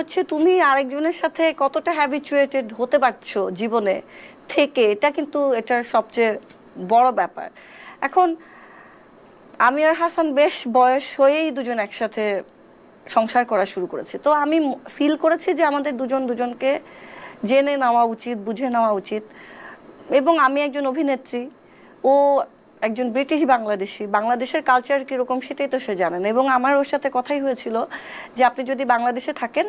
হচ্ছে তুমি আরেকজনের সাথে কতটা হ্যাবিচুয়েটেড হতে পারছো জীবনে থেকে, এটা কিন্তু এটার সবচেয়ে বড় ব্যাপার। এখন আমি আর হাসান বেশ বয়স হয়েই দুজন একসাথে সংসার করা শুরু করেছি, তো আমি ফিল করেছি যে আমাদের দুজন দুজনকে জেনে নেওয়া উচিত, বুঝে নেওয়া উচিত। এবং আমি একজন অভিনেত্রী, ও একজন ব্রিটিশ বাংলাদেশি, বাংলাদেশের কালচার কীরকম সেটাই তো সে জানেন। এবং আমার ওর সাথে কথাই হয়েছিল যে আপনি যদি বাংলাদেশে থাকেন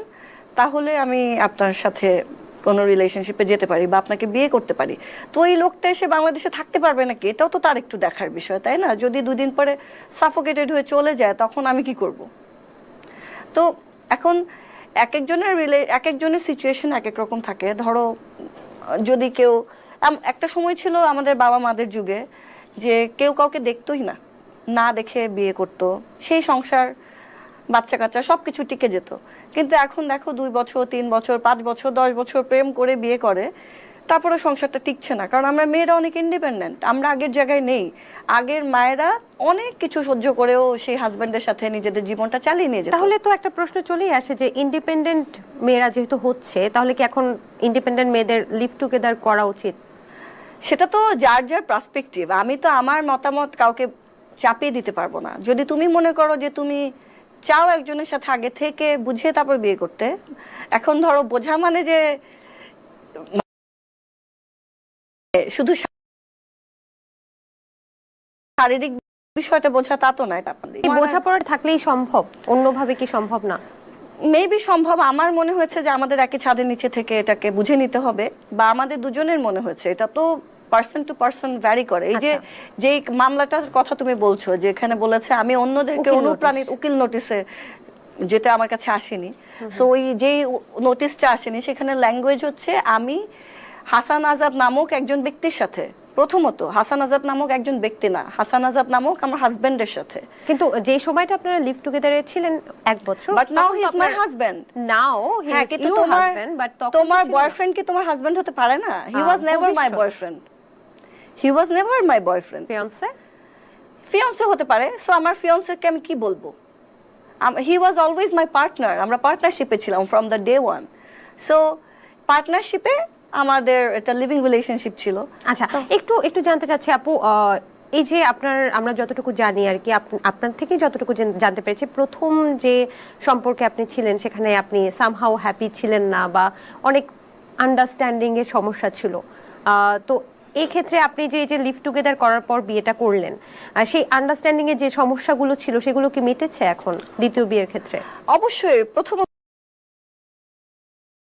তাহলে আমি আপনার সাথে কোনো রিলেশনশিপে যেতে পারি বা আপনাকে বিয়ে করতে পারি। তো এই লোকটা এসে বাংলাদেশে থাকতে পারবে নাকি, এটাও তো তার একটু দেখার বিষয়, তাই না? যদি দুদিন পরে সাফোকেটেড হয়ে চলে যায় তখন আমি কি করব? তো এখন এক একজনের সিচুয়েশন এক এক রকম থাকে। ধরো যদি কেউ, একটা সময় ছিল আমাদের বাবা মাদের যুগে যে কেউ কাউকে দেখতোই না, না দেখে বিয়ে করতো, সেই সংসার বাচ্চা কাচ্চা সবকিছু টিকে যেত। কিন্তু এখন দেখো 2 বছর 3 বছর 5 বছর 10 বছর প্রেম করে বিয়ে করে, তারপরে সংসারটা টিকছে না, কারণ আমরা মেয়েরা অনেক ইন্ডিপেন্ডেন্ট, আমরা আগের জায়গায় নেই। আগের মায়েরা অনেক কিছু সহ্য করেও সেই হাজবেন্ডের সাথে নিজেদের জীবনটা চালিয়ে নিয়ে যেত। তাহলে তো একটা প্রশ্ন চলেই আসে যে ইন্ডিপেন্ডেন্ট মেয়েরা যেহেতু হচ্ছে, তাহলে কি এখন ইন্ডিপেন্ডেন্ট মেয়েদের লিভ টুগেদার করা উচিত? সেটা তো যার যার পার্সপেক্টিভ, আমি তো আমার মতামত কাউকে চাপিয়ে দিতে পারবো না। যদি তুমি মনে করো যে তুমি চাও একজনের সাথে আগে থেকে বুঝিয়ে তারপর বিয়ে করতে, এখন ধরো বোঝা মানে যে শুধু শারীরিক বিষয়টা বোঝা তা তো নয়। বোঝাপড়া থাকলেই সম্ভব, অন্যভাবে কি সম্ভব না? মেবি সম্ভব। আমার মনে হয়েছে যে আমাদের একই ছাদের নিচে থেকে এটাকে বুঝে নিতে হবে, বা আমাদের দুজনের মনে হয়েছে। এটা তো পার্সন টু পার্সন ভ্যারি করে। এই যে যেই মামলাটার কথা তুমি বলছো, যে এখানে বলেছে আমি অন্যদেরকে অনুপ্রাণিত, উকিল নোটিসে, যেটা আমার কাছে আসেনি। সো ওই যেই নোটিশটা আসেনি সেখানে ল্যাঙ্গুয়েজ হচ্ছে আমি হাসান আজাদ নামক একজন ব্যক্তির সাথে, প্রথমত হাসান আজাদ নামক একজন ব্যক্তি না, হাসান আজাদ নামক আমার হাজবেন্ডের সাথে। কিন্তু যে সময়টা আপনারা লিভ টুগেদারে ছিলেন 1 বছর, but now he is my husband. Now he is your husband, but তোমার বয়ফ্রেন্ড কি তোমার হাজবেন্ড হতে পারে না? He was never my boyfriend, he was never my boyfriend. Fiance হতে পারে। সো আমার ফিয়ান্সেকে আমি কি বলবো? হি ওয়াজ অলওয়েজ মাই পার্টনার, আমরা পার্টনারশিপে ছিলাম from the day one. So পার্টনারশিপে আমাদের একটা লিভিং রিলেশনশিপ ছিল। আচ্ছা, একটু জানতে চাচ্ছি আপু, এই যে আমরা যতটুকু জানি আর কি, আপনার থেকে যতটুকু জানতে পেরেছি, প্রথম যে সম্পর্কে আপনি ছিলেন সেখানে আপনি সামহাউ হ্যাপি ছিলেন না, বা অনেক আন্ডারস্ট্যান্ডিং এর সমস্যা ছিল। তো এই ক্ষেত্রে আপনি যে লিভ টুগেদার করার পর বিয়েটা করলেন, সেই আন্ডারস্ট্যান্ডিং এর যে সমস্যাগুলো ছিল সেগুলো কি মিটেছে এখন দ্বিতীয় বিয়ের ক্ষেত্রে? অবশ্যই। প্রথম